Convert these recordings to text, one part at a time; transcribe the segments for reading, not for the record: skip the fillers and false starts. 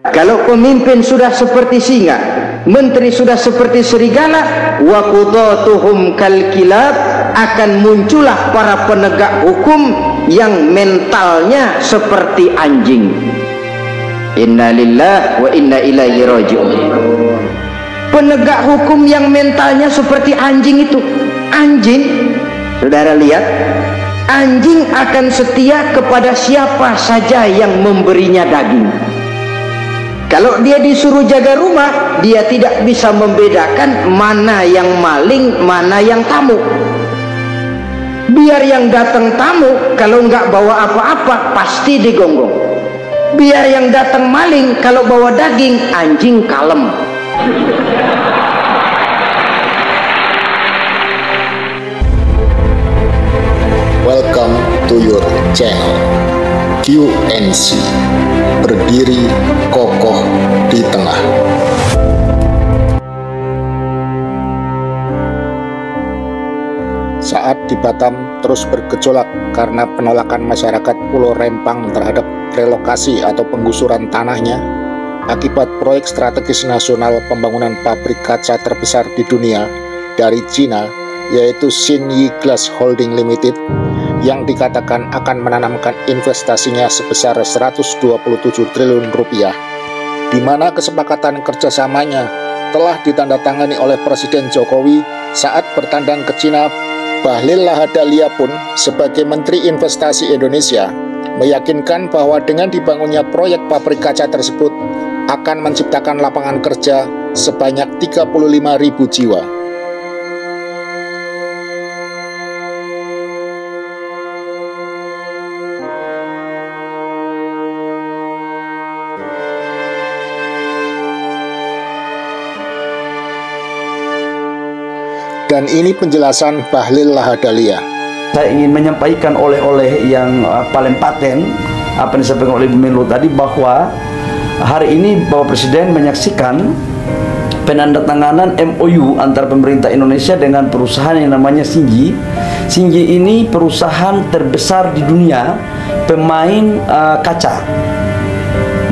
Kalau pemimpin sudah seperti singa, menteri sudah seperti serigala, wa qudatuhum kal kilab, akan muncullah para penegak hukum yang mentalnya seperti anjing. Inna lillahi wa inna ilaihi raji'un. Penegak hukum yang mentalnya seperti anjing itu, anjing, saudara lihat, anjing akan setia kepada siapa saja yang memberinya daging. Kalau dia disuruh jaga rumah, dia tidak bisa membedakan mana yang maling, mana yang tamu. Biar yang datang tamu, kalau nggak bawa apa-apa, pasti digonggong. Biar yang datang maling, kalau bawa daging, anjing kalem. Welcome to your channel QNC, berdiri kokoh di tengah. Saat di Batam terus bergejolak karena penolakan masyarakat Pulau Rempang terhadap relokasi atau penggusuran tanahnya akibat proyek strategis nasional pembangunan pabrik kaca terbesar di dunia dari Cina, yaitu Xinyi Glass Holding Limited, yang dikatakan akan menanamkan investasinya sebesar 127 triliun rupiah, di mana kesepakatan kerjasamanya telah ditandatangani oleh Presiden Jokowi saat bertandang ke Cina. Bahlil Lahadalia pun sebagai Menteri Investasi Indonesia meyakinkan bahwa dengan dibangunnya proyek pabrik kaca tersebut akan menciptakan lapangan kerja sebanyak 35.000 jiwa. Dan ini penjelasan Bahlil Lahadalia. Saya ingin menyampaikan oleh-oleh yang paling paten apa yang disampaikan oleh Ibu Menlu tadi, bahwa hari ini Bapak Presiden menyaksikan penandatanganan MOU antara pemerintah Indonesia dengan perusahaan yang namanya Xinyi. Xinyi ini perusahaan terbesar di dunia, pemain kaca.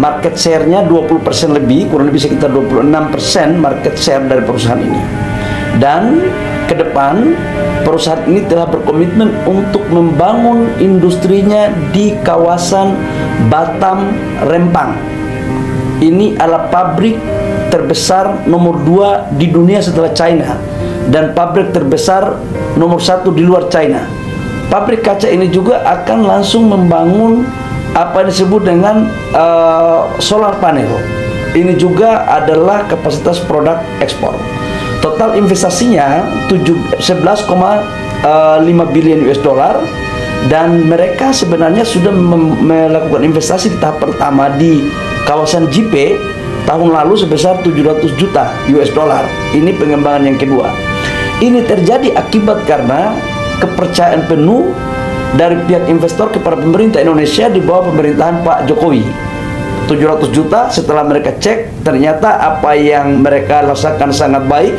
Market share-nya 20% lebih, kurang lebih sekitar 26% market share dari perusahaan ini. Dan ke depan perusahaan ini telah berkomitmen untuk membangun industrinya di kawasan Batam Rempang. Ini adalah pabrik terbesar nomor 2 di dunia setelah China, dan pabrik terbesar nomor 1 di luar China. Pabrik kaca ini juga akan langsung membangun apa yang disebut dengan solar panel. Ini juga adalah kapasitas produk ekspor. Total investasinya 11,5 billion US dollar, dan mereka sebenarnya sudah melakukan investasi di tahap pertama di kawasan JP tahun lalu sebesar 700 juta US dollar. Ini pengembangan yang kedua. Ini terjadi akibat karena kepercayaan penuh dari pihak investor kepada pemerintah Indonesia di bawah pemerintahan Pak Jokowi. 700 juta setelah mereka cek, ternyata apa yang mereka rasakan sangat baik,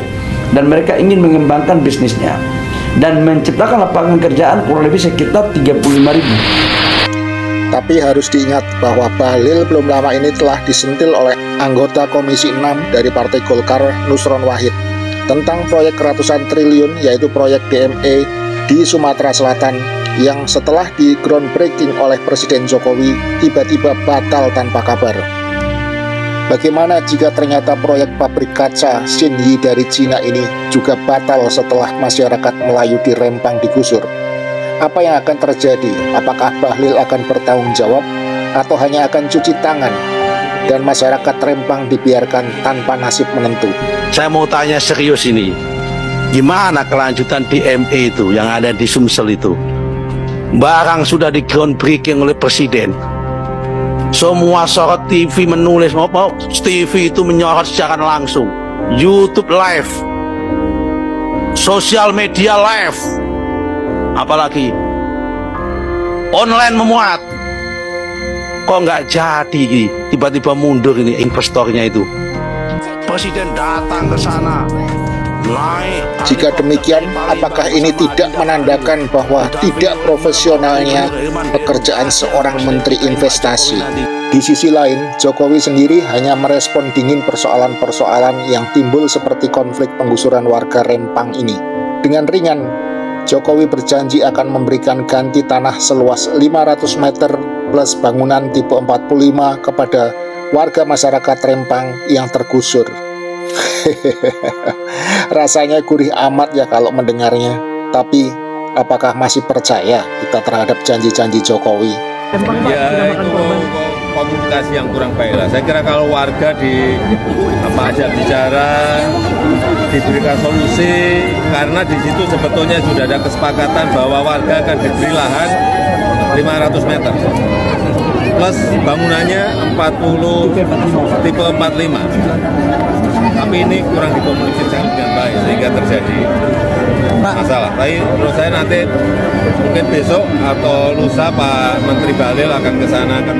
dan mereka ingin mengembangkan bisnisnya dan menciptakan lapangan kerjaan kurang lebih sekitar 35.000. Tapi harus diingat bahwa Bahlil belum lama ini telah disentil oleh anggota Komisi 6 dari Partai Golkar, Nusron Wahid, tentang proyek ratusan triliun, yaitu proyek DME di Sumatera Selatan, yang setelah di groundbreaking oleh Presiden Jokowi tiba-tiba batal tanpa kabar. Bagaimana jika ternyata proyek pabrik kaca Xinyi dari Cina ini juga batal setelah masyarakat Melayu di Rempang digusur? Apa yang akan terjadi? Apakah Bahlil akan bertanggung jawab atau hanya akan cuci tangan dan masyarakat Rempang dibiarkan tanpa nasib menentu? Saya mau tanya serius ini, gimana kelanjutan DME itu yang ada di Sumsel itu? Barang sudah di groundbreaking oleh Presiden, semua sorot TV menulis, apa TV itu menyorot secara langsung, YouTube live, sosial media live, apalagi online memuat. Kok nggak jadi, tiba-tiba mundur ini investornya itu. Presiden datang ke sana. Jika demikian, apakah ini tidak menandakan bahwa tidak profesionalnya pekerjaan seorang menteri investasi? Di sisi lain, Jokowi sendiri hanya merespon dingin persoalan-persoalan yang timbul seperti konflik penggusuran warga Rempang ini. Dengan ringan, Jokowi berjanji akan memberikan ganti tanah seluas 500 meter plus bangunan tipe 45 kepada warga masyarakat Rempang yang tergusur. Rasanya gurih amat ya kalau mendengarnya. Tapi, apakah masih percaya kita terhadap janji-janji Jokowi? Ya, itu komunikasi yang kurang baik lah. Saya kira kalau warga ajak bicara, diberikan solusi, karena di situ sebetulnya sudah ada kesepakatan bahwa warga akan diberi lahan 500 meter. Plus bangunannya 40 tipe 45. Tapi ini kurang dikomunikasikan dengan baik sehingga terjadi masalah. Tapi menurut saya nanti mungkin besok atau lusa Pak Menteri Bahlil akan ke sana akan